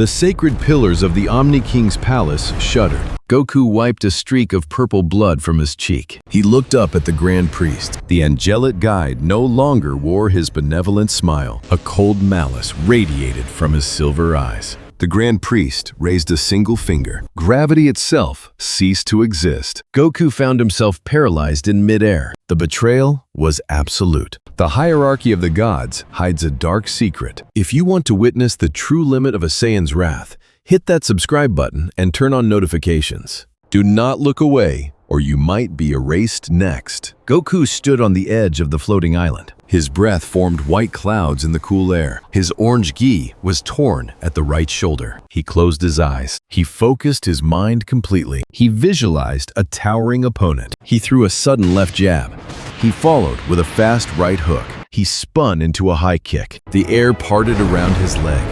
The sacred pillars of the Omni King's palace shuddered. Goku wiped a streak of purple blood from his cheek. He looked up at the Grand Priest. The angelic guide no longer wore his benevolent smile. A cold malice radiated from his silver eyes. The Grand Priest raised a single finger. Gravity itself ceased to exist. Goku found himself paralyzed in midair. The betrayal was absolute. The hierarchy of the gods hides a dark secret. If you want to witness the true limit of a Saiyan's wrath, hit that subscribe button and turn on notifications. Do not look away, or you might be erased next. Goku stood on the edge of the floating island. His breath formed white clouds in the cool air. His orange gi was torn at the right shoulder. He closed his eyes. He focused his mind completely. He visualized a towering opponent. He threw a sudden left jab. He followed with a fast right hook. He spun into a high kick. The air parted around his leg.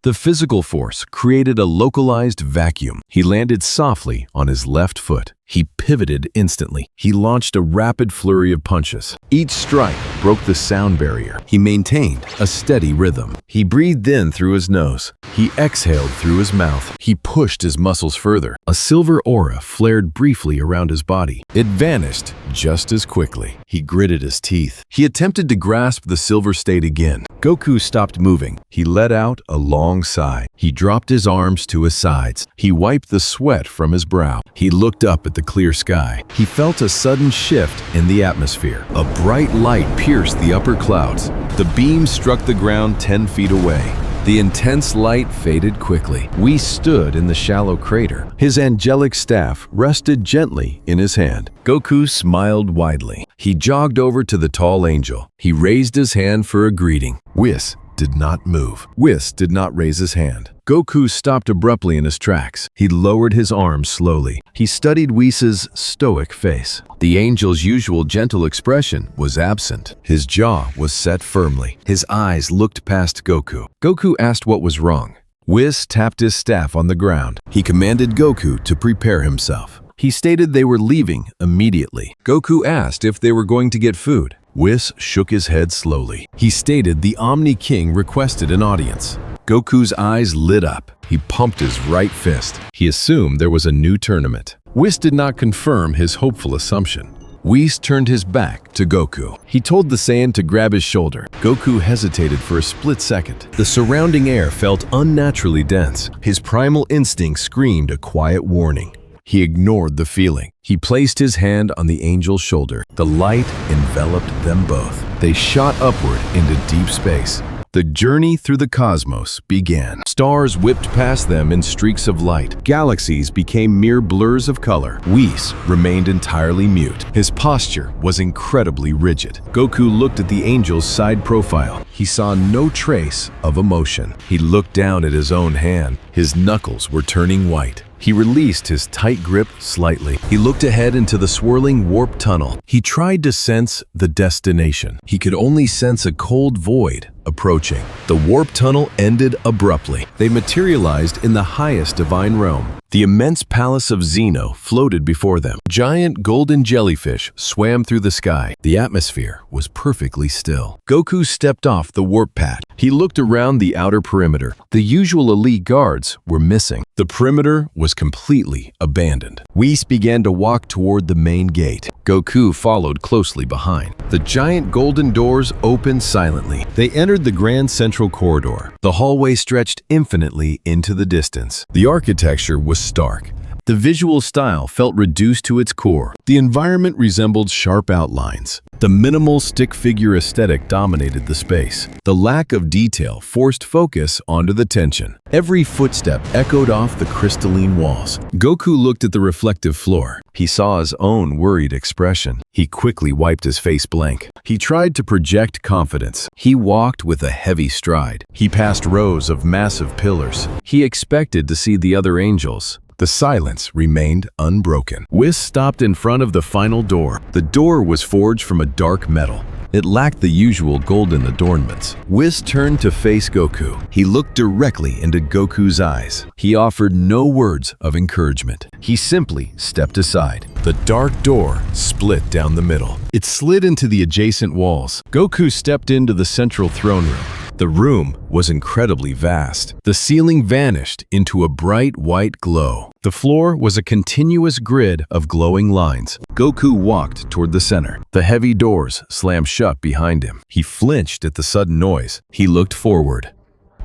The physical force created a localized vacuum. He landed softly on his left foot. He pivoted instantly. He launched a rapid flurry of punches. Each strike broke the sound barrier. He maintained a steady rhythm. He breathed in through his nose. He exhaled through his mouth. He pushed his muscles further. A silver aura flared briefly around his body. It vanished just as quickly. He gritted his teeth. He attempted to grasp the silver state again. Goku stopped moving. He let out a long sigh. He dropped his arms to his sides. He wiped the sweat from his brow. He looked up at the clear sky. He felt a sudden shift in the atmosphere. A bright light pierced the upper clouds. The beam struck the ground 10 feet away. The intense light faded quickly. We stood in the shallow crater. His angelic staff rested gently in his hand. Goku smiled widely. He jogged over to the tall angel. He raised his hand for a greeting. Whis did not move. Whis did not raise his hand. Goku stopped abruptly in his tracks. He lowered his arms slowly. He studied Whis' stoic face. The angel's usual gentle expression was absent. His jaw was set firmly. His eyes looked past Goku. Goku asked what was wrong. Whis tapped his staff on the ground. He commanded Goku to prepare himself. He stated they were leaving immediately. Goku asked if they were going to get food. Whis shook his head slowly. He stated the Omni King requested an audience. Goku's eyes lit up. He pumped his right fist. He assumed there was a new tournament. Whis did not confirm his hopeful assumption. Whis turned his back to Goku. He told the Saiyan to grab his shoulder. Goku hesitated for a split second. The surrounding air felt unnaturally dense. His primal instinct screamed a quiet warning. He ignored the feeling. He placed his hand on the angel's shoulder. The light enveloped them both. They shot upward into deep space. The journey through the cosmos began. Stars whipped past them in streaks of light. Galaxies became mere blurs of color. Whis remained entirely mute. His posture was incredibly rigid. Goku looked at the angel's side profile. He saw no trace of emotion. He looked down at his own hand. His knuckles were turning white. He released his tight grip slightly. He looked ahead into the swirling warp tunnel. He tried to sense the destination. He could only sense a cold void approaching. The warp tunnel ended abruptly. They materialized in the highest divine realm. The immense palace of Zeno floated before them. Giant golden jellyfish swam through the sky. The atmosphere was perfectly still. Goku stepped off the warp pad. He looked around the outer perimeter. The usual elite guards were missing. The perimeter was completely abandoned. Whis began to walk toward the main gate. Goku followed closely behind. The giant golden doors opened silently. They entered the grand central corridor. The hallway stretched infinitely into the distance. The architecture was stark. The visual style felt reduced to its core. The environment resembled sharp outlines. The minimal stick figure aesthetic dominated the space. The lack of detail forced focus onto the tension. Every footstep echoed off the crystalline walls. Goku looked at the reflective floor. He saw his own worried expression. He quickly wiped his face blank. He tried to project confidence. He walked with a heavy stride. He passed rows of massive pillars. He expected to see the other angels. The silence remained unbroken. Whis stopped in front of the final door. The door was forged from a dark metal. It lacked the usual golden adornments. Whis turned to face Goku. He looked directly into Goku's eyes. He offered no words of encouragement. He simply stepped aside. The dark door split down the middle. It slid into the adjacent walls. Goku stepped into the central throne room. The room was incredibly vast. The ceiling vanished into a bright white glow. The floor was a continuous grid of glowing lines. Goku walked toward the center. The heavy doors slammed shut behind him. He flinched at the sudden noise. He looked forward.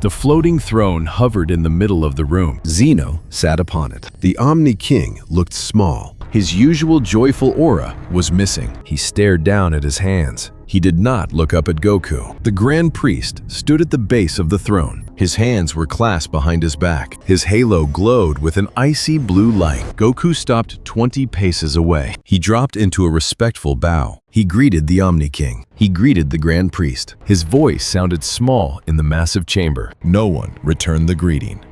The floating throne hovered in the middle of the room. Zeno sat upon it. The Omni King looked small. His usual joyful aura was missing. He stared down at his hands. He did not look up at Goku. The Grand Priest stood at the base of the throne. His hands were clasped behind his back. His halo glowed with an icy blue light. Goku stopped 20 paces away. He dropped into a respectful bow. He greeted the Omni King. He greeted the Grand Priest. His voice sounded small in the massive chamber. No one returned the greeting.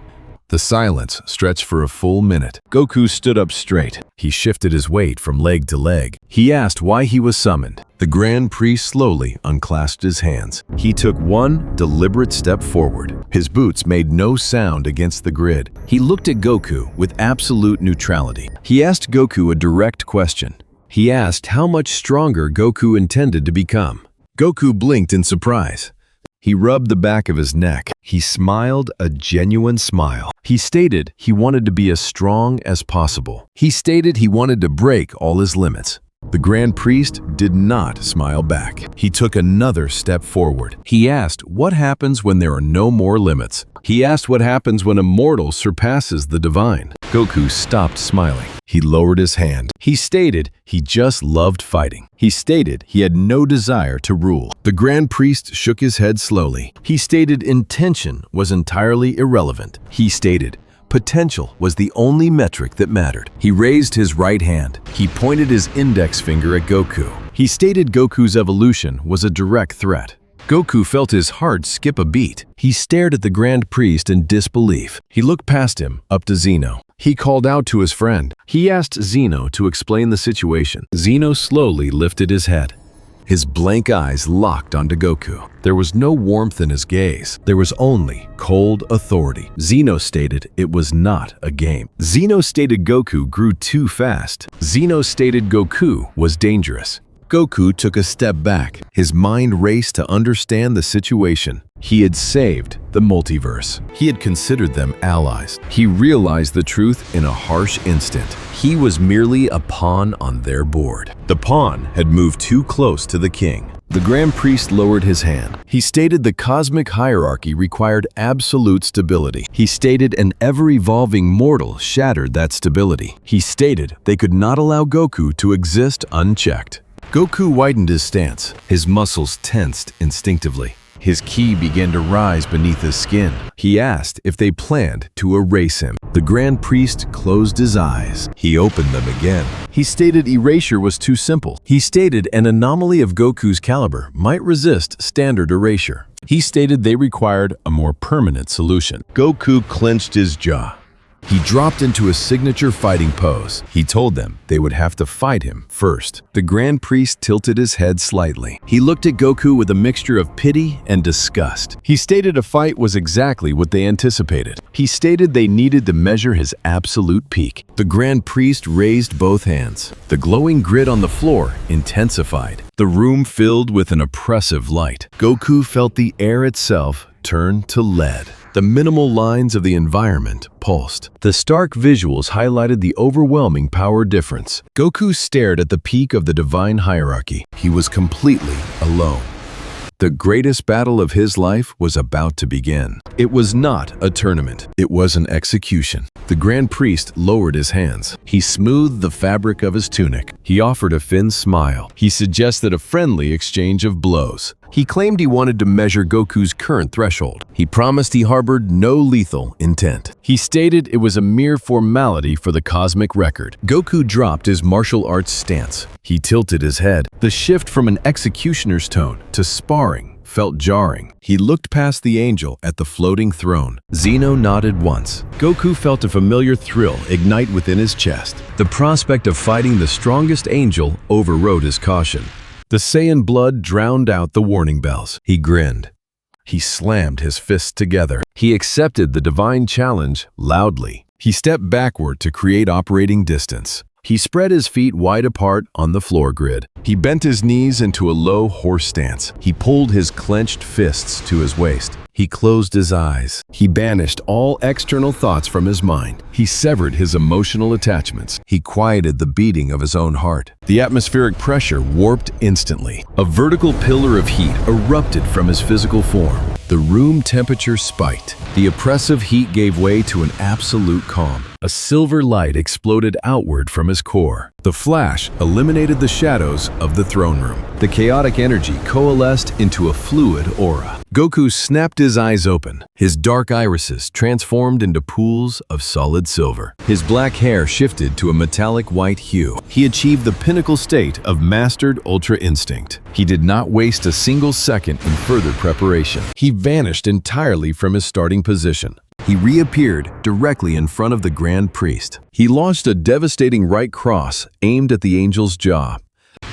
The silence stretched for a full minute. Goku stood up straight. He shifted his weight from leg to leg. He asked why he was summoned. The Grand Priest slowly unclasped his hands. He took one deliberate step forward. His boots made no sound against the grid. He looked at Goku with absolute neutrality. He asked Goku a direct question. He asked how much stronger Goku intended to become. Goku blinked in surprise. He rubbed the back of his neck. He smiled a genuine smile. He stated he wanted to be as strong as possible. He stated he wanted to break all his limits. The Grand Priest did not smile back. He took another step forward. He asked what happens when there are no more limits. He asked what happens when a mortal surpasses the divine. Goku stopped smiling. He lowered his hand. He stated he just loved fighting. He stated he had no desire to rule. The Grand Priest shook his head slowly. He stated intention was entirely irrelevant. He stated potential was the only metric that mattered. He raised his right hand. He pointed his index finger at Goku. He stated Goku's evolution was a direct threat. Goku felt his heart skip a beat. He stared at the Grand Priest in disbelief. He looked past him, up to Zeno. He called out to his friend. He asked Zeno to explain the situation. Zeno slowly lifted his head. His blank eyes locked onto Goku. There was no warmth in his gaze. There was only cold authority. Zeno stated it was not a game. Zeno stated Goku grew too fast. Zeno stated Goku was dangerous. Goku took a step back. His mind raced to understand the situation. He had saved the multiverse. He had considered them allies. He realized the truth in a harsh instant. He was merely a pawn on their board. The pawn had moved too close to the king. The Grand Priest lowered his hand. He stated the cosmic hierarchy required absolute stability. He stated an ever-evolving mortal shattered that stability. He stated they could not allow Goku to exist unchecked. Goku widened his stance. His muscles tensed instinctively. His ki began to rise beneath his skin. He asked if they planned to erase him. The Grand Priest closed his eyes. He opened them again. He stated erasure was too simple. He stated an anomaly of Goku's caliber might resist standard erasure. He stated they required a more permanent solution. Goku clenched his jaw. He dropped into a signature fighting pose. He told them they would have to fight him first. The Grand Priest tilted his head slightly. He looked at Goku with a mixture of pity and disgust. He stated a fight was exactly what they anticipated. He stated they needed to measure his absolute peak. The Grand Priest raised both hands. The glowing grid on the floor intensified. The room filled with an oppressive light. Goku felt the air itself turn to lead. The minimal lines of the environment pulsed. The stark visuals highlighted the overwhelming power difference. Goku stared at the peak of the divine hierarchy. He was completely alone. The greatest battle of his life was about to begin. It was not a tournament. It was an execution. The Grand Priest lowered his hands. He smoothed the fabric of his tunic. He offered a thin smile. He suggested a friendly exchange of blows. He claimed he wanted to measure Goku's current threshold. He promised he harbored no lethal intent. He stated it was a mere formality for the cosmic record. Goku dropped his martial arts stance. He tilted his head. The shift from an executioner's tone to sparring felt jarring. He looked past the angel at the floating throne. Zeno nodded once. Goku felt a familiar thrill ignite within his chest. The prospect of fighting the strongest angel overrode his caution. The Saiyan blood drowned out the warning bells. He grinned. He slammed his fists together. He accepted the divine challenge loudly. He stepped backward to create operating distance. He spread his feet wide apart on the floor grid. He bent his knees into a low horse stance. He pulled his clenched fists to his waist. He closed his eyes. He banished all external thoughts from his mind. He severed his emotional attachments. He quieted the beating of his own heart. The atmospheric pressure warped instantly. A vertical pillar of heat erupted from his physical form. The room temperature spiked. The oppressive heat gave way to an absolute calm. A silver light exploded outward from his core. The flash eliminated the shadows of the throne room. The chaotic energy coalesced into a fluid aura. Goku snapped his eyes open. His dark irises transformed into pools of solid silver. His black hair shifted to a metallic white hue. He achieved the pinnacle state of mastered Ultra Instinct. He did not waste a single second in further preparation. He vanished entirely from his starting position. He reappeared directly in front of the Grand Priest. He launched a devastating right cross aimed at the angel's jaw.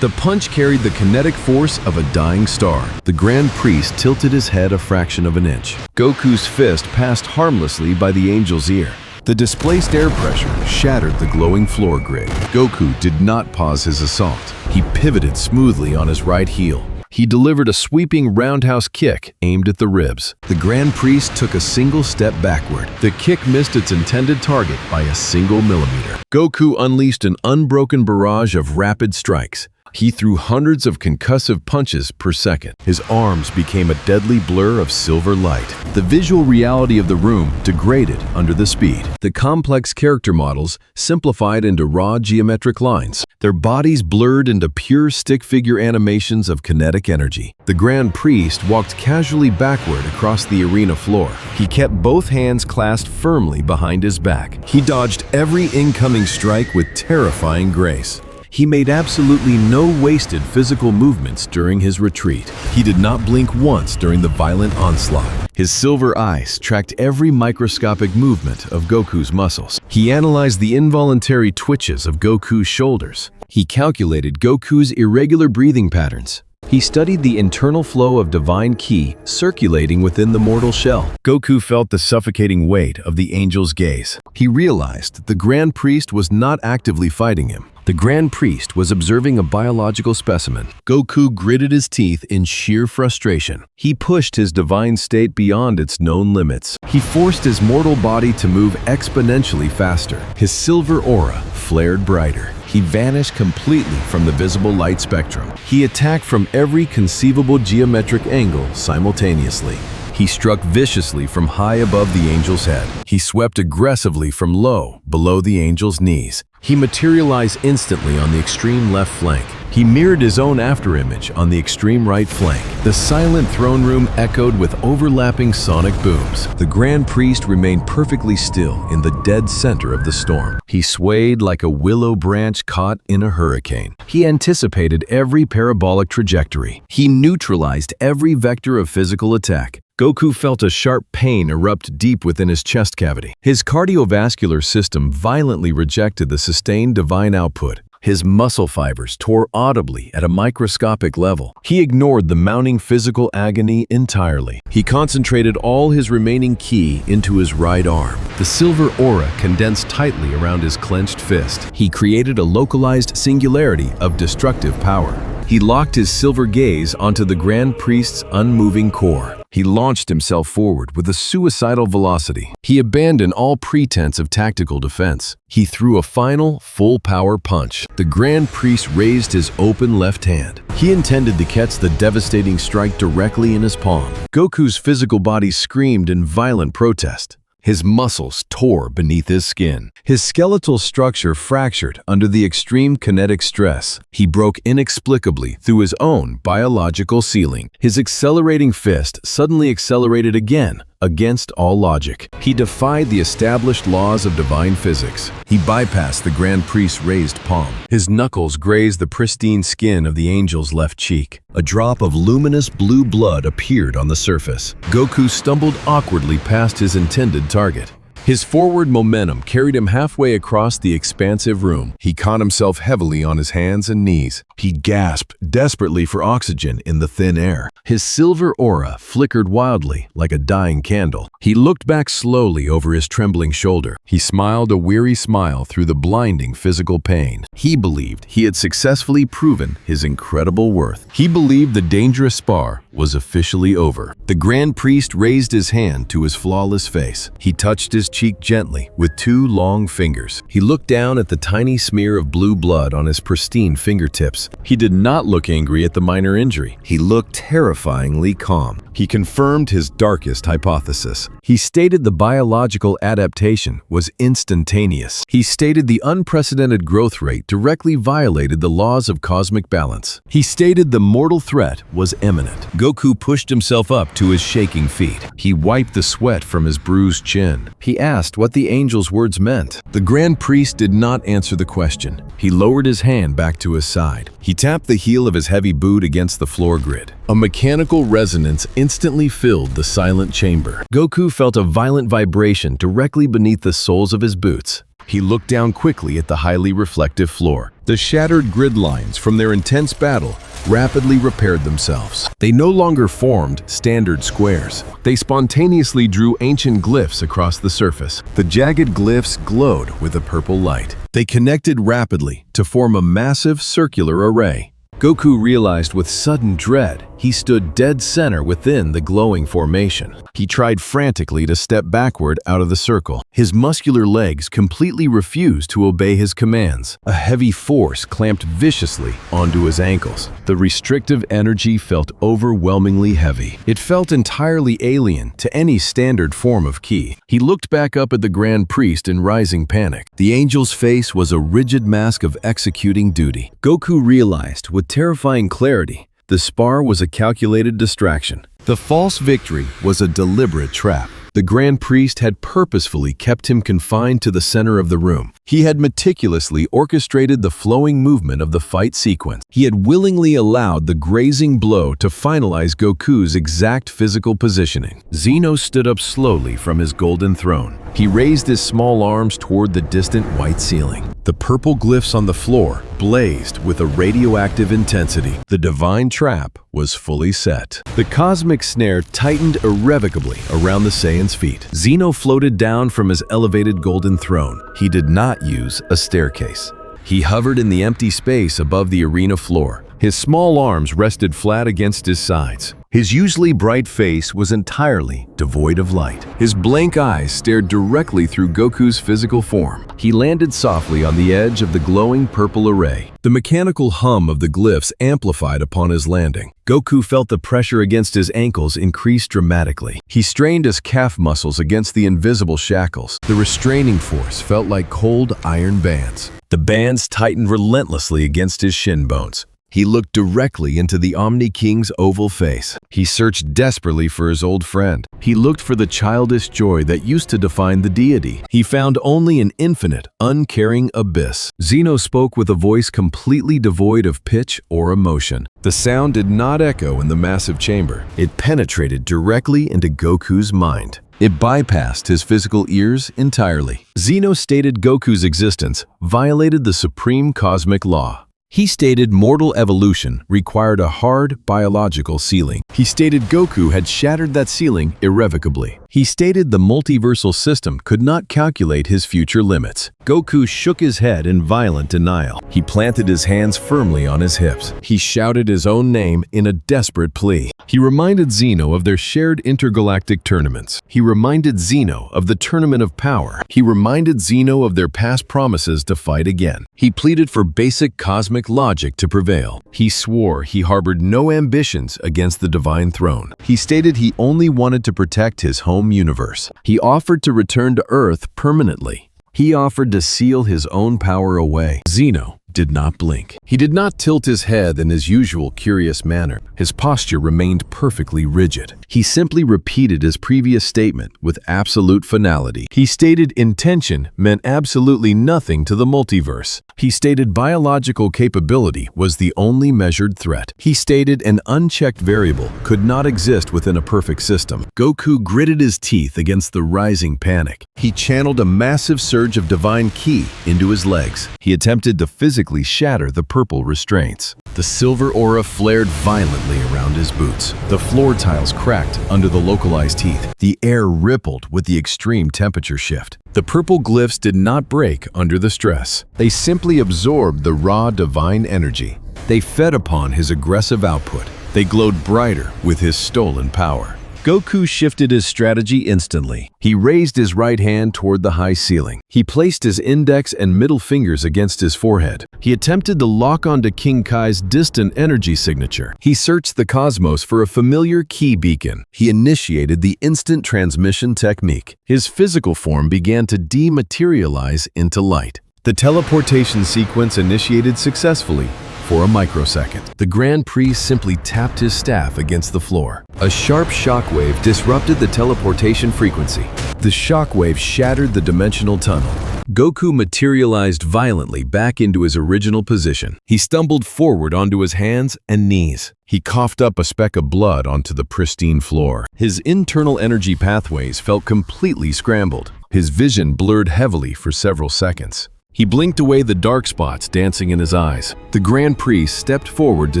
The punch carried the kinetic force of a dying star. The Grand Priest tilted his head a fraction of an inch. Goku's fist passed harmlessly by the angel's ear. The displaced air pressure shattered the glowing floor grid. Goku did not pause his assault. He pivoted smoothly on his right heel. He delivered a sweeping roundhouse kick aimed at the ribs. The Grand Priest took a single step backward. The kick missed its intended target by a single millimeter. Goku unleashed an unbroken barrage of rapid strikes. He threw hundreds of concussive punches per second. His arms became a deadly blur of silver light. The visual reality of the room degraded under the speed. The complex character models simplified into raw geometric lines. Their bodies blurred into pure stick figure animations of kinetic energy. The Grand Priest walked casually backward across the arena floor. He kept both hands clasped firmly behind his back. He dodged every incoming strike with terrifying grace. He made absolutely no wasted physical movements during his retreat. He did not blink once during the violent onslaught. His silver eyes tracked every microscopic movement of Goku's muscles. He analyzed the involuntary twitches of Goku's shoulders. He calculated Goku's irregular breathing patterns. He studied the internal flow of divine ki circulating within the mortal shell. Goku felt the suffocating weight of the angel's gaze. He realized the Grand Priest was not actively fighting him. The Grand Priest was observing a biological specimen. Goku gritted his teeth in sheer frustration. He pushed his divine state beyond its known limits. He forced his mortal body to move exponentially faster. His silver aura flared brighter. He vanished completely from the visible light spectrum. He attacked from every conceivable geometric angle simultaneously. He struck viciously from high above the angel's head. He swept aggressively from low, below the angel's knees. He materialized instantly on the extreme left flank. He mirrored his own afterimage on the extreme right flank. The silent throne room echoed with overlapping sonic booms. The Grand Priest remained perfectly still in the dead center of the storm. He swayed like a willow branch caught in a hurricane. He anticipated every parabolic trajectory. He neutralized every vector of physical attack. Goku felt a sharp pain erupt deep within his chest cavity. His cardiovascular system violently rejected the sustained divine output. His muscle fibers tore audibly at a microscopic level. He ignored the mounting physical agony entirely. He concentrated all his remaining ki into his right arm. The silver aura condensed tightly around his clenched fist. He created a localized singularity of destructive power. He locked his silver gaze onto the Grand Priest's unmoving core. He launched himself forward with a suicidal velocity. He abandoned all pretense of tactical defense. He threw a final, full-power punch. The Grand Priest raised his open left hand. He intended to catch the devastating strike directly in his palm. Goku's physical body screamed in violent protest. His muscles tore beneath his skin. His skeletal structure fractured under the extreme kinetic stress. He broke inexplicably through his own biological ceiling. His accelerating fist suddenly accelerated again, against all logic. He defied the established laws of divine physics. He bypassed the Grand Priest's raised palm. His knuckles grazed the pristine skin of the angel's left cheek. A drop of luminous blue blood appeared on the surface. Goku stumbled awkwardly past his intended target. His forward momentum carried him halfway across the expansive room. He caught himself heavily on his hands and knees. He gasped desperately for oxygen in the thin air. His silver aura flickered wildly like a dying candle. He looked back slowly over his trembling shoulder. He smiled a weary smile through the blinding physical pain. He believed he had successfully proven his incredible worth. He believed the dangerous spar was officially over. The Grand Priest raised his hand to his flawless face. He touched his cheek gently with 2 long fingers. He looked down at the tiny smear of blue blood on his pristine fingertips. He did not look angry at the minor injury. He looked terrifyingly calm. He confirmed his darkest hypothesis. He stated the biological adaptation was instantaneous. He stated the unprecedented growth rate directly violated the laws of cosmic balance. He stated the mortal threat was imminent. Goku pushed himself up to his shaking feet. He wiped the sweat from his bruised chin. He asked what the angel's words meant. The Grand Priest did not answer the question. He lowered his hand back to his side. He tapped the heel of his heavy boot against the floor grid. A mechanical resonance instantly filled the silent chamber. Goku felt a violent vibration directly beneath the soles of his boots. He looked down quickly at the highly reflective floor. The shattered grid lines from their intense battle rapidly repaired themselves. They no longer formed standard squares. They spontaneously drew ancient glyphs across the surface. The jagged glyphs glowed with a purple light. They connected rapidly to form a massive circular array. Goku realized with sudden dread he stood dead center within the glowing formation. He tried frantically to step backward out of the circle. His muscular legs completely refused to obey his commands. A heavy force clamped viciously onto his ankles. The restrictive energy felt overwhelmingly heavy. It felt entirely alien to any standard form of ki. He looked back up at the Grand Priest in rising panic. The angel's face was a rigid mask of executing duty. Goku realized with terrifying clarity the spar was a calculated distraction. The false victory was a deliberate trap. The Grand Priest had purposefully kept him confined to the center of the room. He had meticulously orchestrated the flowing movement of the fight sequence. He had willingly allowed the grazing blow to finalize Goku's exact physical positioning. Zeno stood up slowly from his golden throne. He raised his small arms toward the distant white ceiling. The purple glyphs on the floor blazed with a radioactive intensity. The divine trap was fully set. The cosmic snare tightened irrevocably around the Saiyan's feet. Zeno floated down from his elevated golden throne. He did not use a staircase. He hovered in the empty space above the arena floor. His small arms rested flat against his sides. His usually bright face was entirely devoid of light. His blank eyes stared directly through Goku's physical form. He landed softly on the edge of the glowing purple array. The mechanical hum of the glyphs amplified upon his landing. Goku felt the pressure against his ankles increase dramatically. He strained his calf muscles against the invisible shackles. The restraining force felt like cold iron bands. The bands tightened relentlessly against his shin bones. He looked directly into the Omni King's oval face. He searched desperately for his old friend. He looked for the childish joy that used to define the deity. He found only an infinite, uncaring abyss. Zeno spoke with a voice completely devoid of pitch or emotion. The sound did not echo in the massive chamber. It penetrated directly into Goku's mind. It bypassed his physical ears entirely. Zeno stated Goku's existence violated the supreme cosmic law. He stated mortal evolution required a hard biological ceiling. He stated Goku had shattered that ceiling irrevocably. He stated the multiversal system could not calculate his future limits. Goku shook his head in violent denial. He planted his hands firmly on his hips. He shouted his own name in a desperate plea. He reminded Zeno of their shared intergalactic tournaments. He reminded Zeno of the Tournament of Power. He reminded Zeno of their past promises to fight again. He pleaded for basic cosmic logic to prevail. He swore he harbored no ambitions against the divine throne. He stated he only wanted to protect his home universe. He offered to return to Earth permanently. He offered to seal his own power away. Zeno, did not blink. He did not tilt his head in his usual curious manner. His posture remained perfectly rigid. He simply repeated his previous statement with absolute finality. He stated intention meant absolutely nothing to the multiverse. He stated biological capability was the only measured threat. He stated an unchecked variable could not exist within a perfect system. Goku gritted his teeth against the rising panic. He channeled a massive surge of divine ki into his legs. He attempted to physically shatter the purple restraints. The silver aura flared violently around his boots. The floor tiles cracked under the localized heat. The air rippled with the extreme temperature shift. The purple glyphs did not break under the stress. They simply absorbed the raw divine energy. They fed upon his aggressive output. They glowed brighter with his stolen power. Goku shifted his strategy instantly. He raised his right hand toward the high ceiling. He placed his index and middle fingers against his forehead. He attempted to lock onto King Kai's distant energy signature. He searched the cosmos for a familiar key beacon. He initiated the instant transmission technique. His physical form began to dematerialize into light. The teleportation sequence initiated successfully. For a microsecond, the Grand Priest simply tapped his staff against the floor. A sharp shockwave disrupted the teleportation frequency. The shockwave shattered the dimensional tunnel. Goku materialized violently back into his original position. He stumbled forward onto his hands and knees. He coughed up a speck of blood onto the pristine floor. His internal energy pathways felt completely scrambled. His vision blurred heavily for several seconds. He blinked away the dark spots dancing in his eyes. The Grand Priest stepped forward to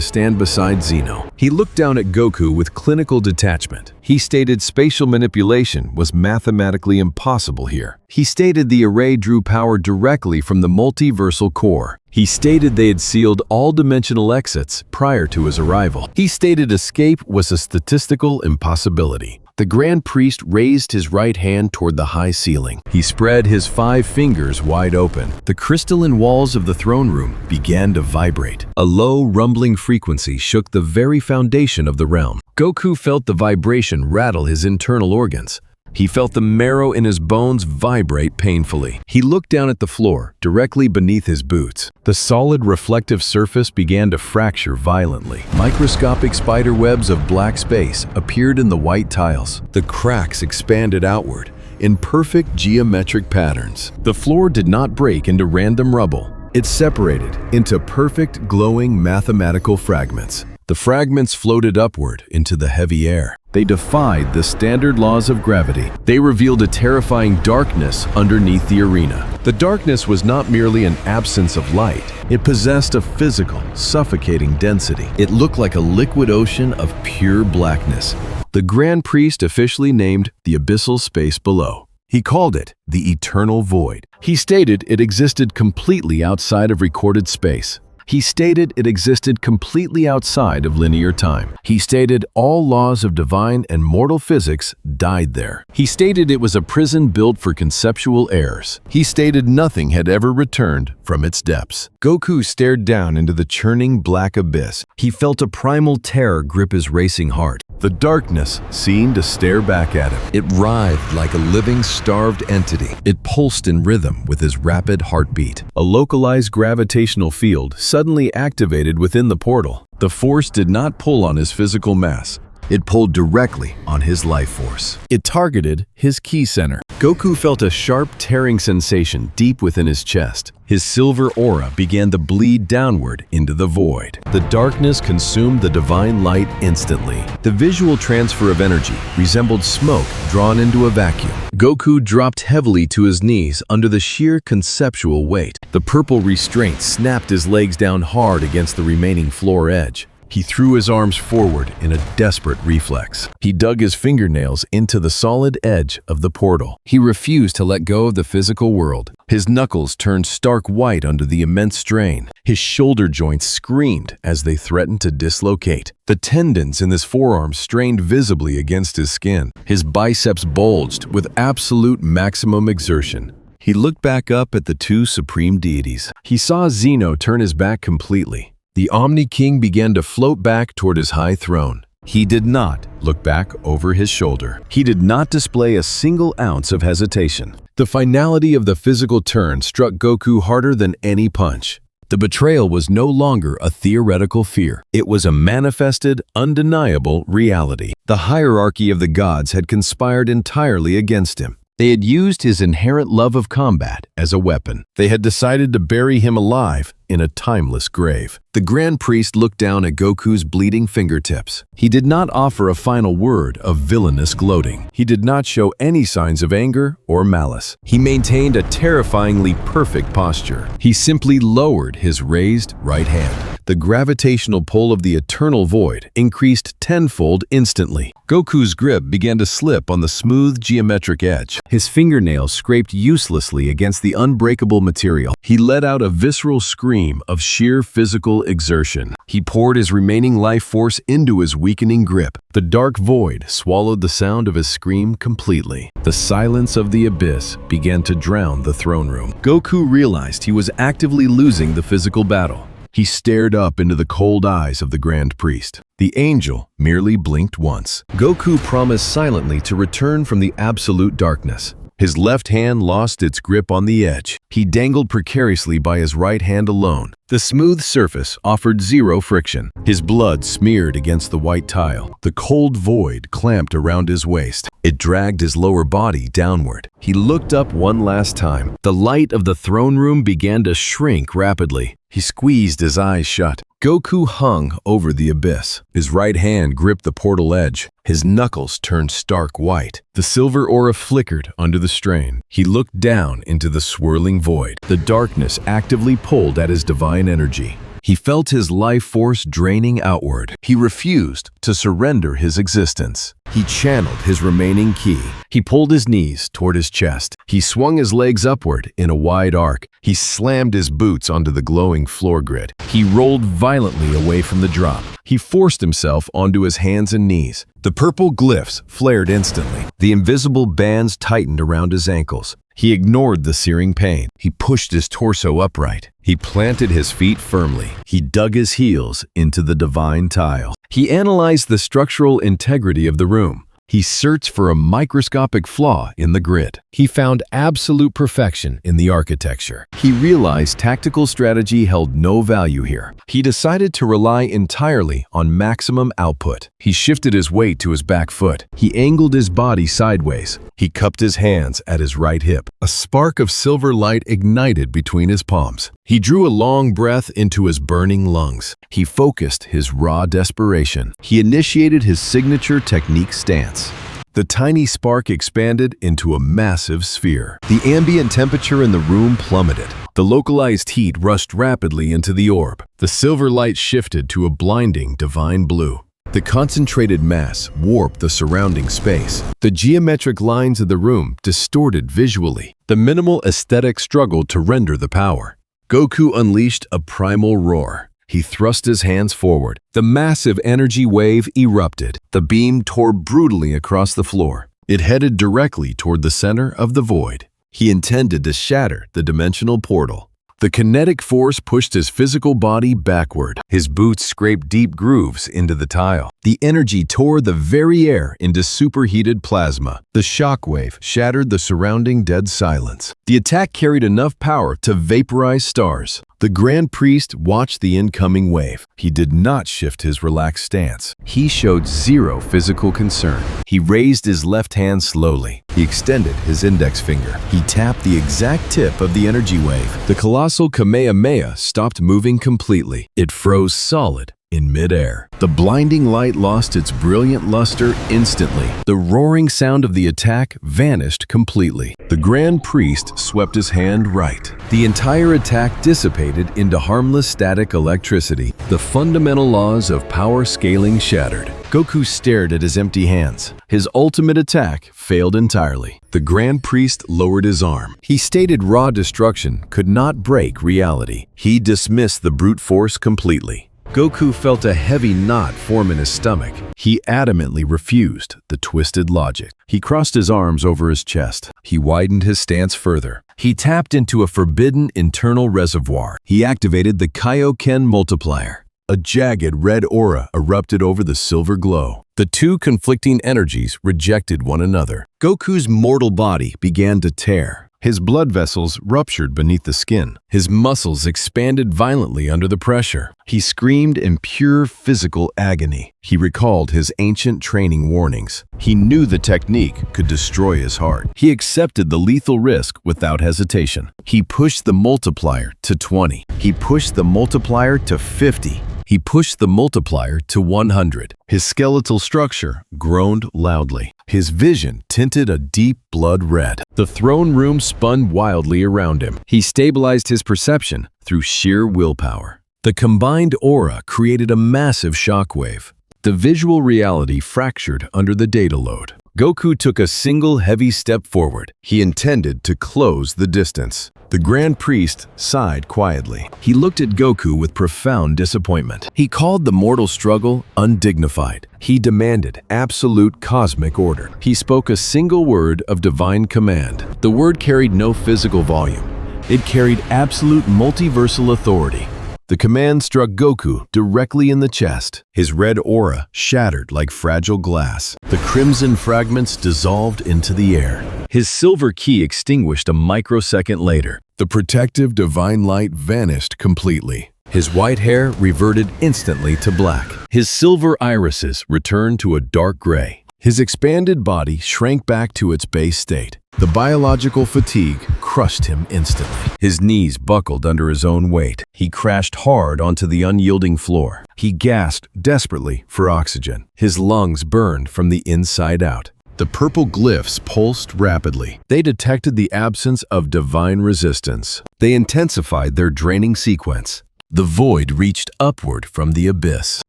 stand beside Zeno. He looked down at Goku with clinical detachment. He stated spatial manipulation was mathematically impossible here. He stated the array drew power directly from the multiversal core. He stated they had sealed all dimensional exits prior to his arrival. He stated escape was a statistical impossibility. The Grand Priest raised his right hand toward the high ceiling. He spread his 5 fingers wide open. The crystalline walls of the throne room began to vibrate. A low, rumbling frequency shook the very foundation of the realm. Goku felt the vibration rattle his internal organs. He felt the marrow in his bones vibrate painfully. He looked down at the floor, directly beneath his boots. The solid reflective surface began to fracture violently. Microscopic spider webs of black space appeared in the white tiles. The cracks expanded outward in perfect geometric patterns. The floor did not break into random rubble. It separated into perfect, glowing mathematical fragments. The fragments floated upward into the heavy air. They defied the standard laws of gravity. They revealed a terrifying darkness underneath the arena. The darkness was not merely an absence of light. It possessed a physical, suffocating density. It looked like a liquid ocean of pure blackness. The Grand Priest officially named the abyssal space below. He called it the Eternal Void. He stated it existed completely outside of recorded space. He stated it existed completely outside of linear time. He stated all laws of divine and mortal physics died there. He stated it was a prison built for conceptual errors. He stated nothing had ever returned from its depths. Goku stared down into the churning black abyss. He felt a primal terror grip his racing heart. The darkness seemed to stare back at him. It writhed like a living, starved entity. It pulsed in rhythm with his rapid heartbeat. A localized gravitational field suddenly activated within the portal. The force did not pull on his physical mass. It pulled directly on his life force. It targeted his ki center. Goku felt a sharp, tearing sensation deep within his chest. His silver aura began to bleed downward into the void. The darkness consumed the divine light instantly. The visual transfer of energy resembled smoke drawn into a vacuum. Goku dropped heavily to his knees under the sheer conceptual weight. The purple restraint snapped his legs down hard against the remaining floor edge. He threw his arms forward in a desperate reflex. He dug his fingernails into the solid edge of the portal. He refused to let go of the physical world. His knuckles turned stark white under the immense strain. His shoulder joints screamed as they threatened to dislocate. The tendons in his forearms strained visibly against his skin. His biceps bulged with absolute maximum exertion. He looked back up at the 2 supreme deities. He saw Zeno turn his back completely. The Omni King began to float back toward his high throne. He did not look back over his shoulder. He did not display a single ounce of hesitation. The finality of the physical turn struck Goku harder than any punch. The betrayal was no longer a theoretical fear. It was a manifested, undeniable reality. The hierarchy of the gods had conspired entirely against him. They had used his inherent love of combat as a weapon. They had decided to bury him alive in a timeless grave. The Grand Priest looked down at Goku's bleeding fingertips. He did not offer a final word of villainous gloating. He did not show any signs of anger or malice. He maintained a terrifyingly perfect posture. He simply lowered his raised right hand. The gravitational pull of the eternal void increased tenfold instantly. Goku's grip began to slip on the smooth geometric edge. His fingernails scraped uselessly against the unbreakable material. He let out a visceral scream of sheer physical exertion. He poured his remaining life force into his weakening grip. The dark void swallowed the sound of his scream completely. The silence of the abyss began to drown the throne room. Goku realized he was actively losing the physical battle. He stared up into the cold eyes of the Grand Priest. The angel merely blinked once. Goku promised silently to return from the absolute darkness. His left hand lost its grip on the edge. He dangled precariously by his right hand alone. The smooth surface offered zero friction. His blood smeared against the white tile. The cold void clamped around his waist. It dragged his lower body downward. He looked up one last time. The light of the throne room began to shrink rapidly. He squeezed his eyes shut. Goku hung over the abyss. His right hand gripped the portal edge. His knuckles turned stark white. The silver aura flickered under the strain. He looked down into the swirling void. The darkness actively pulled at his divine energy. He felt his life force draining outward. He refused to surrender his existence. He channeled his remaining ki. He pulled his knees toward his chest. He swung his legs upward in a wide arc. He slammed his boots onto the glowing floor grid. He rolled violently away from the drop. He forced himself onto his hands and knees. The purple glyphs flared instantly. The invisible bands tightened around his ankles. He ignored the searing pain. He pushed his torso upright. He planted his feet firmly. He dug his heels into the divine tile. He analyzed the structural integrity of the room. He searched for a microscopic flaw in the grid. He found absolute perfection in the architecture. He realized tactical strategy held no value here. He decided to rely entirely on maximum output. He shifted his weight to his back foot. He angled his body sideways. He cupped his hands at his right hip. A spark of silver light ignited between his palms. He drew a long breath into his burning lungs. He focused his raw desperation. He initiated his signature technique stance. The tiny spark expanded into a massive sphere. The ambient temperature in the room plummeted. The localized heat rushed rapidly into the orb. The silver light shifted to a blinding divine blue. The concentrated mass warped the surrounding space. The geometric lines of the room distorted visually. The minimal aesthetic struggled to render the power. Goku unleashed a primal roar. He thrust his hands forward. The massive energy wave erupted. The beam tore brutally across the floor. It headed directly toward the center of the void. He intended to shatter the dimensional portal. The kinetic force pushed his physical body backward. His boots scraped deep grooves into the tile. The energy tore the very air into superheated plasma. The shockwave shattered the surrounding dead silence. The attack carried enough power to vaporize stars. The Grand Priest watched the incoming wave. He did not shift his relaxed stance. He showed zero physical concern. He raised his left hand slowly. He extended his index finger. He tapped the exact tip of the energy wave. The colossal Kamehameha stopped moving completely. It froze solid in midair. The blinding light lost its brilliant luster instantly. The roaring sound of the attack vanished completely. The Grand Priest swept his hand right. The entire attack dissipated into harmless static electricity. The fundamental laws of power scaling shattered. Goku stared at his empty hands. His ultimate attack failed entirely. The Grand Priest lowered his arm. He stated raw destruction could not break reality. He dismissed the brute force completely. Goku felt a heavy knot form in his stomach. He adamantly refused the twisted logic. He crossed his arms over his chest. He widened his stance further. He tapped into a forbidden internal reservoir. He activated the Kaioken multiplier. A jagged red aura erupted over the silver glow. The two conflicting energies rejected one another. Goku's mortal body began to tear. His blood vessels ruptured beneath the skin. His muscles expanded violently under the pressure. He screamed in pure physical agony. He recalled his ancient training warnings. He knew the technique could destroy his heart. He accepted the lethal risk without hesitation. He pushed the multiplier to 20. He pushed the multiplier to 50. He pushed the multiplier to 100. His skeletal structure groaned loudly. His vision tinted a deep blood red. The throne room spun wildly around him. He stabilized his perception through sheer willpower. The combined aura created a massive shockwave. The visual reality fractured under the data load. Goku took a single heavy step forward. He intended to close the distance. The Grand Priest sighed quietly. He looked at Goku with profound disappointment. He called the mortal struggle undignified. He demanded absolute cosmic order. He spoke a single word of divine command. The word carried no physical volume. It carried absolute multiversal authority. The command struck Goku directly in the chest. His red aura shattered like fragile glass. The crimson fragments dissolved into the air. His silver ki extinguished a microsecond later. The protective divine light vanished completely. His white hair reverted instantly to black. His silver irises returned to a dark gray. His expanded body shrank back to its base state. The biological fatigue crushed him instantly. His knees buckled under his own weight. He crashed hard onto the unyielding floor. He gasped desperately for oxygen. His lungs burned from the inside out. The purple glyphs pulsed rapidly. They detected the absence of divine resistance. They intensified their draining sequence. The void reached upward from the abyss.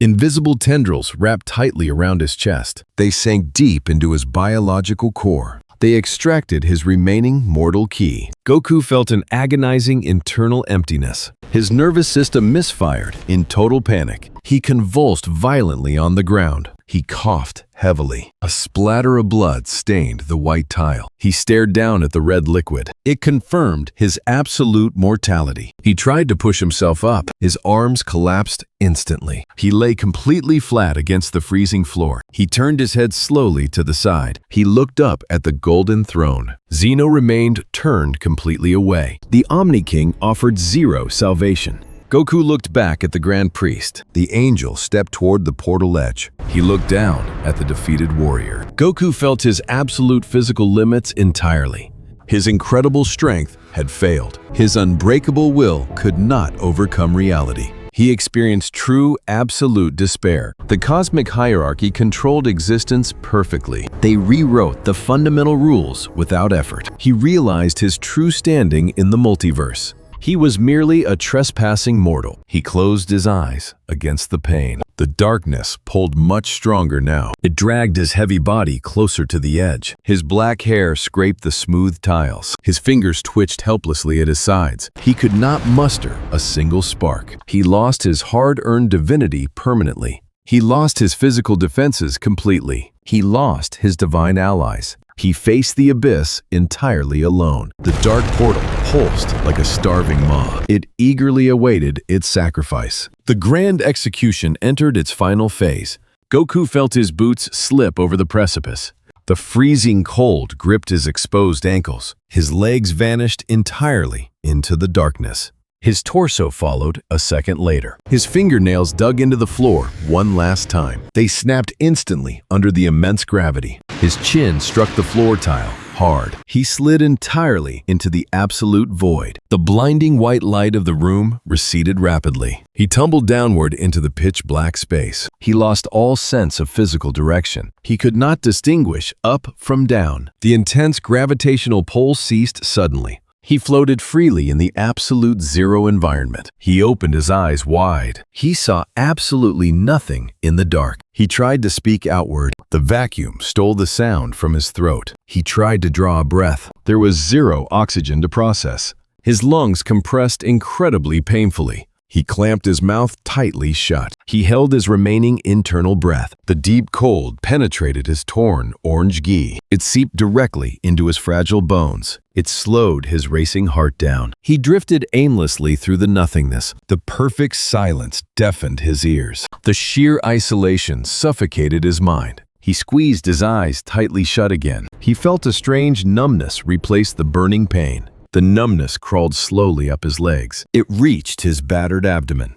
Invisible tendrils wrapped tightly around his chest. They sank deep into his biological core. They extracted his remaining mortal ki. Goku felt an agonizing internal emptiness. His nervous system misfired in total panic. He convulsed violently on the ground. He coughed heavily. A splatter of blood stained the white tile. He stared down at the red liquid. It confirmed his absolute mortality. He tried to push himself up. His arms collapsed instantly. He lay completely flat against the freezing floor. He turned his head slowly to the side. He looked up at the golden throne. Zeno remained turned completely away. The Omni King offered zero salvation. Goku looked back at the Grand Priest. The angel stepped toward the portal edge. He looked down at the defeated warrior. Goku felt his absolute physical limits entirely. His incredible strength had failed. His unbreakable will could not overcome reality. He experienced true, absolute despair. The cosmic hierarchy controlled existence perfectly. They rewrote the fundamental rules without effort. He realized his true standing in the multiverse. He was merely a trespassing mortal. He closed his eyes against the pain. The darkness pulled much stronger now. It dragged his heavy body closer to the edge. His black hair scraped the smooth tiles. His fingers twitched helplessly at his sides. He could not muster a single spark. He lost his hard-earned divinity permanently. He lost his physical defenses completely. He lost his divine allies. He faced the abyss entirely alone. The dark portal pulsed like a starving maw. It eagerly awaited its sacrifice. The grand execution entered its final phase. Goku felt his boots slip over the precipice. The freezing cold gripped his exposed ankles. His legs vanished entirely into the darkness. His torso followed a second later. His fingernails dug into the floor one last time. They snapped instantly under the immense gravity. His chin struck the floor tile hard. He slid entirely into the absolute void. The blinding white light of the room receded rapidly. He tumbled downward into the pitch-black space. He lost all sense of physical direction. He could not distinguish up from down. The intense gravitational pull ceased suddenly. He floated freely in the absolute zero environment. He opened his eyes wide. He saw absolutely nothing in the dark. He tried to speak outward. The vacuum stole the sound from his throat. He tried to draw a breath. There was zero oxygen to process. His lungs compressed incredibly painfully. He clamped his mouth tightly shut. He held his remaining internal breath. The deep cold penetrated his torn orange gi. It seeped directly into his fragile bones. It slowed his racing heart down. He drifted aimlessly through the nothingness. The perfect silence deafened his ears. The sheer isolation suffocated his mind. He squeezed his eyes tightly shut again. He felt a strange numbness replace the burning pain. The numbness crawled slowly up his legs. It reached his battered abdomen.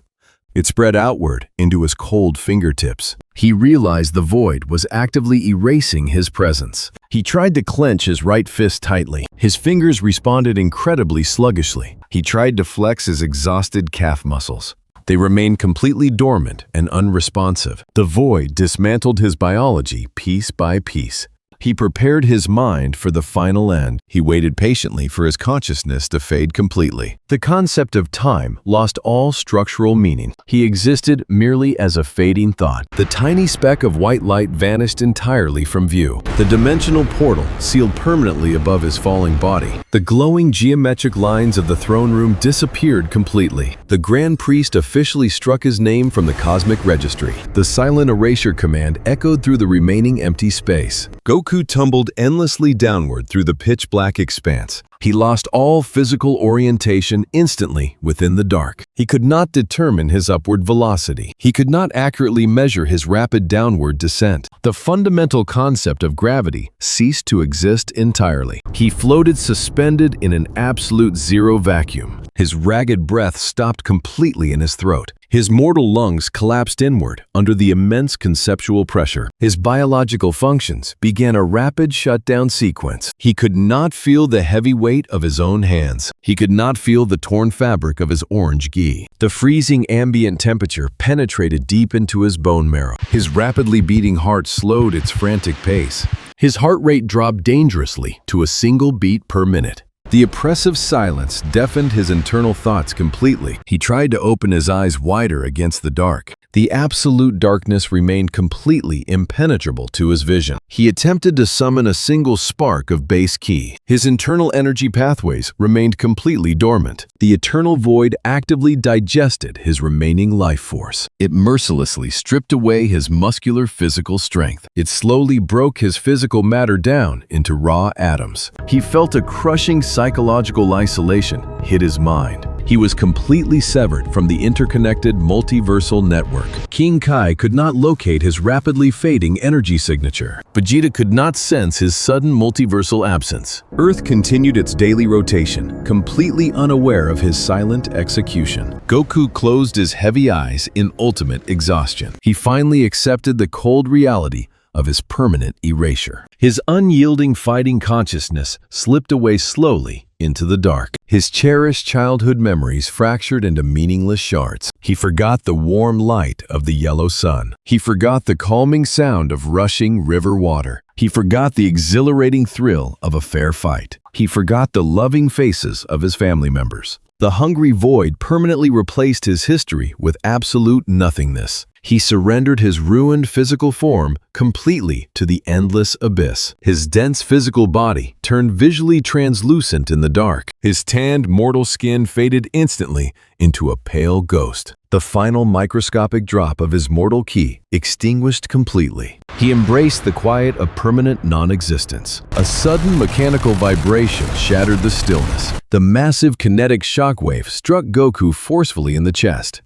It spread outward into his cold fingertips. He realized the void was actively erasing his presence. He tried to clench his right fist tightly. His fingers responded incredibly sluggishly. He tried to flex his exhausted calf muscles. They remained completely dormant and unresponsive. The void dismantled his biology piece by piece. He prepared his mind for the final end. He waited patiently for his consciousness to fade completely. The concept of time lost all structural meaning. He existed merely as a fading thought. The tiny speck of white light vanished entirely from view. The dimensional portal sealed permanently above his falling body. The glowing geometric lines of the throne room disappeared completely. The Grand Priest officially struck his name from the cosmic registry. The silent erasure command echoed through the remaining empty space. Goku tumbled endlessly downward through the pitch-black expanse. He lost all physical orientation instantly within the dark. He could not determine his upward velocity. He could not accurately measure his rapid downward descent. The fundamental concept of gravity ceased to exist entirely. He floated suspended in an absolute zero vacuum. His ragged breath stopped completely in his throat. His mortal lungs collapsed inward under the immense conceptual pressure. His biological functions began a rapid shutdown sequence. He could not feel the heavy weight of his own hands. He could not feel the torn fabric of his orange gi. The freezing ambient temperature penetrated deep into his bone marrow. His rapidly beating heart slowed its frantic pace. His heart rate dropped dangerously to a single beat per minute. The oppressive silence deafened his internal thoughts completely. He tried to open his eyes wider against the dark. The absolute darkness remained completely impenetrable to his vision. He attempted to summon a single spark of base ki. His internal energy pathways remained completely dormant. The eternal void actively digested his remaining life force. It mercilessly stripped away his muscular physical strength. It slowly broke his physical matter down into raw atoms. He felt a crushing psychological isolation hit his mind. He was completely severed from the interconnected multiversal network. King Kai could not locate his rapidly fading energy signature. Vegeta could not sense his sudden multiversal absence. Earth continued its daily rotation, completely unaware of his silent execution. Goku closed his heavy eyes in ultimate exhaustion. He finally accepted the cold reality of his permanent erasure. His unyielding fighting consciousness slipped away slowly into the dark. His cherished childhood memories fractured into meaningless shards. He forgot the warm light of the yellow sun. He forgot the calming sound of rushing river water. He forgot the exhilarating thrill of a fair fight. He forgot the loving faces of his family members. The hungry void permanently replaced his history with absolute nothingness. He surrendered his ruined physical form completely to the endless abyss. His dense physical body turned visually translucent in the dark. His tanned mortal skin faded instantly into a pale ghost. The final microscopic drop of his mortal ki extinguished completely. He embraced the quiet of permanent non-existence. A sudden mechanical vibration shattered the stillness. The massive kinetic shockwave struck Goku forcefully in the chest.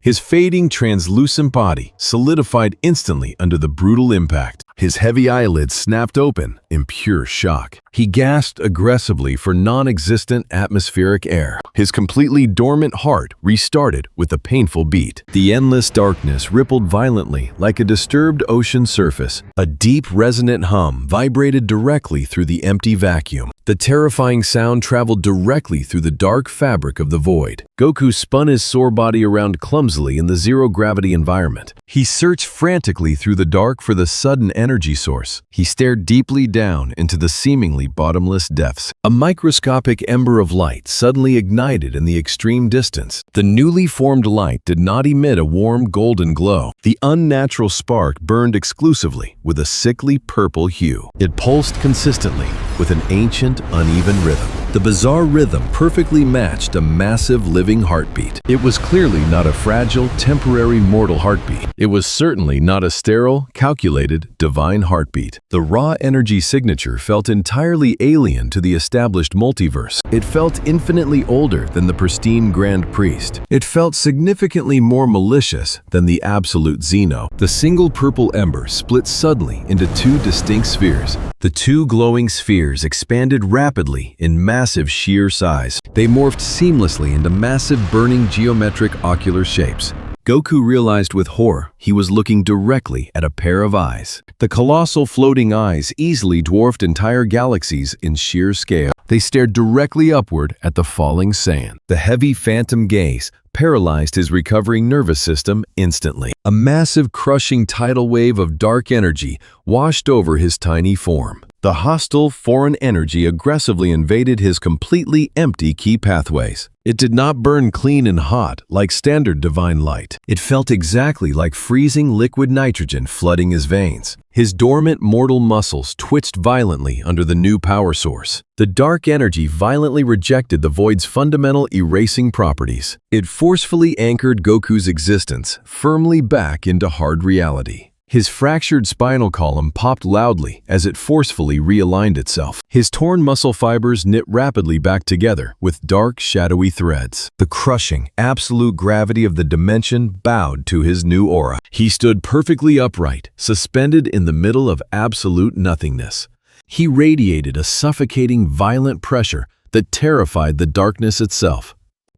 His fading, translucent body solidified instantly under the brutal impact. His heavy eyelids snapped open in pure shock. He gasped aggressively for non-existent atmospheric air. His completely dormant heart restarted with a painful beat. The endless darkness rippled violently like a disturbed ocean surface. A deep, resonant hum vibrated directly through the empty vacuum. The terrifying sound traveled directly through the dark fabric of the void. Goku spun his sore body around clumsily in the zero-gravity environment. He searched frantically through the dark for the sudden energy source. He stared deeply down into the seemingly bottomless depths. A microscopic ember of light suddenly ignited in the extreme distance. The newly formed light did not emit a warm golden glow. The unnatural spark burned exclusively with a sickly purple hue. It pulsed consistently with an ancient, uneven rhythm. The bizarre rhythm perfectly matched a massive living heartbeat. It was clearly not a fragile, temporary mortal heartbeat. It was certainly not a sterile, calculated, divine heartbeat. The raw energy signature felt entirely alien to the established multiverse. It felt infinitely older than the pristine Grand Priest. It felt significantly more malicious than the absolute Zeno. The single purple ember split suddenly into two distinct spheres. The two glowing spheres expanded rapidly in massive sheer size. They morphed seamlessly into massive burning geometric ocular shapes. Goku realized with horror he was looking directly at a pair of eyes. The colossal floating eyes easily dwarfed entire galaxies in sheer scale. They stared directly upward at the falling sand. The heavy phantom gaze paralyzed his recovering nervous system instantly. A massive crushing tidal wave of dark energy washed over his tiny form. The hostile foreign energy aggressively invaded his completely empty ki pathways. It did not burn clean and hot like standard divine light. It felt exactly like freezing liquid nitrogen flooding his veins. His dormant mortal muscles twitched violently under the new power source. The dark energy violently rejected the void's fundamental erasing properties. It forcefully anchored Goku's existence firmly back into hard reality. His fractured spinal column popped loudly as it forcefully realigned itself. His torn muscle fibers knit rapidly back together with dark, shadowy threads. The crushing, absolute gravity of the dimension bowed to his new aura. He stood perfectly upright, suspended in the middle of absolute nothingness. He radiated a suffocating, violent pressure that terrified the darkness itself.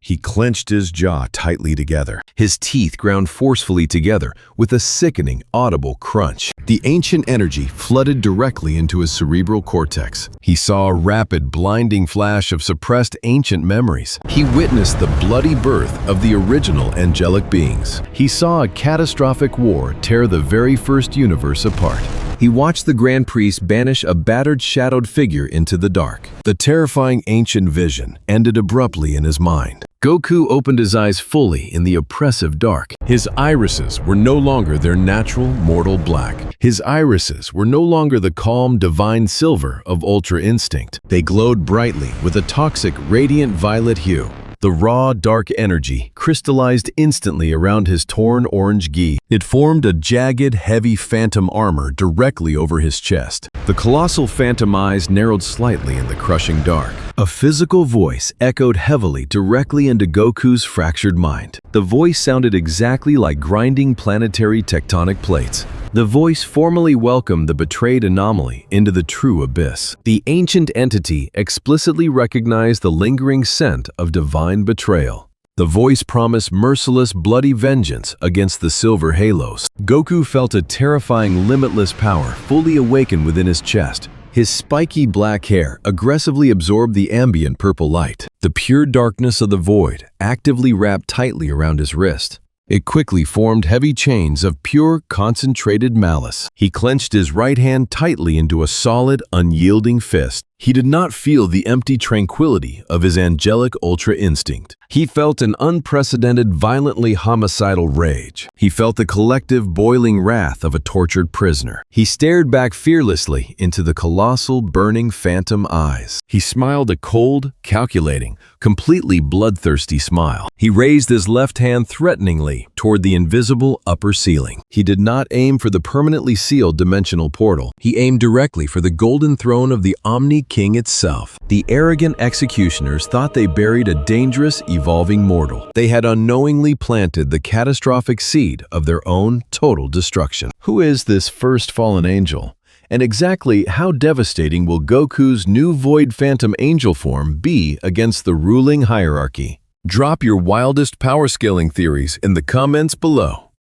He clenched his jaw tightly together. His teeth ground forcefully together with a sickening, audible crunch. The ancient energy flooded directly into his cerebral cortex. He saw a rapid, blinding flash of suppressed ancient memories. He witnessed the bloody birth of the original angelic beings. He saw a catastrophic war tear the very first universe apart. He watched the Grand Priest banish a battered, shadowed figure into the dark. The terrifying ancient vision ended abruptly in his mind. Goku opened his eyes fully in the oppressive dark. His irises were no longer their natural mortal black. His irises were no longer the calm, divine silver of Ultra Instinct. They glowed brightly with a toxic, radiant violet hue. The raw, dark energy crystallized instantly around his torn orange gi. It formed a jagged, heavy phantom armor directly over his chest. The colossal phantom eyes narrowed slightly in the crushing dark. A physical voice echoed heavily directly into Goku's fractured mind. The voice sounded exactly like grinding planetary tectonic plates. The voice formally welcomed the betrayed anomaly into the true abyss. The ancient entity explicitly recognized the lingering scent of divine betrayal. The voice promised merciless, bloody vengeance against the Silver Halos. Goku felt a terrifying, limitless power fully awaken within his chest. His spiky black hair aggressively absorbed the ambient purple light. The pure darkness of the void actively wrapped tightly around his wrist. It quickly formed heavy chains of pure, concentrated malice. He clenched his right hand tightly into a solid, unyielding fist. He did not feel the empty tranquility of his angelic ultra instinct. He felt an unprecedented, violently homicidal rage. He felt the collective, boiling wrath of a tortured prisoner. He stared back fearlessly into the colossal, burning phantom eyes. He smiled a cold, calculating, completely bloodthirsty smile. He raised his left hand threateningly toward the invisible upper ceiling. He did not aim for the permanently sealed dimensional portal. He aimed directly for the golden throne of the Omni King itself. The arrogant executioners thought they buried a dangerous, evolving mortal. They had unknowingly planted the catastrophic seed of their own total destruction. Who is this first fallen angel? And exactly how devastating will Goku's new Void Phantom Angel form be against the ruling hierarchy? Drop your wildest power scaling theories in the comments below.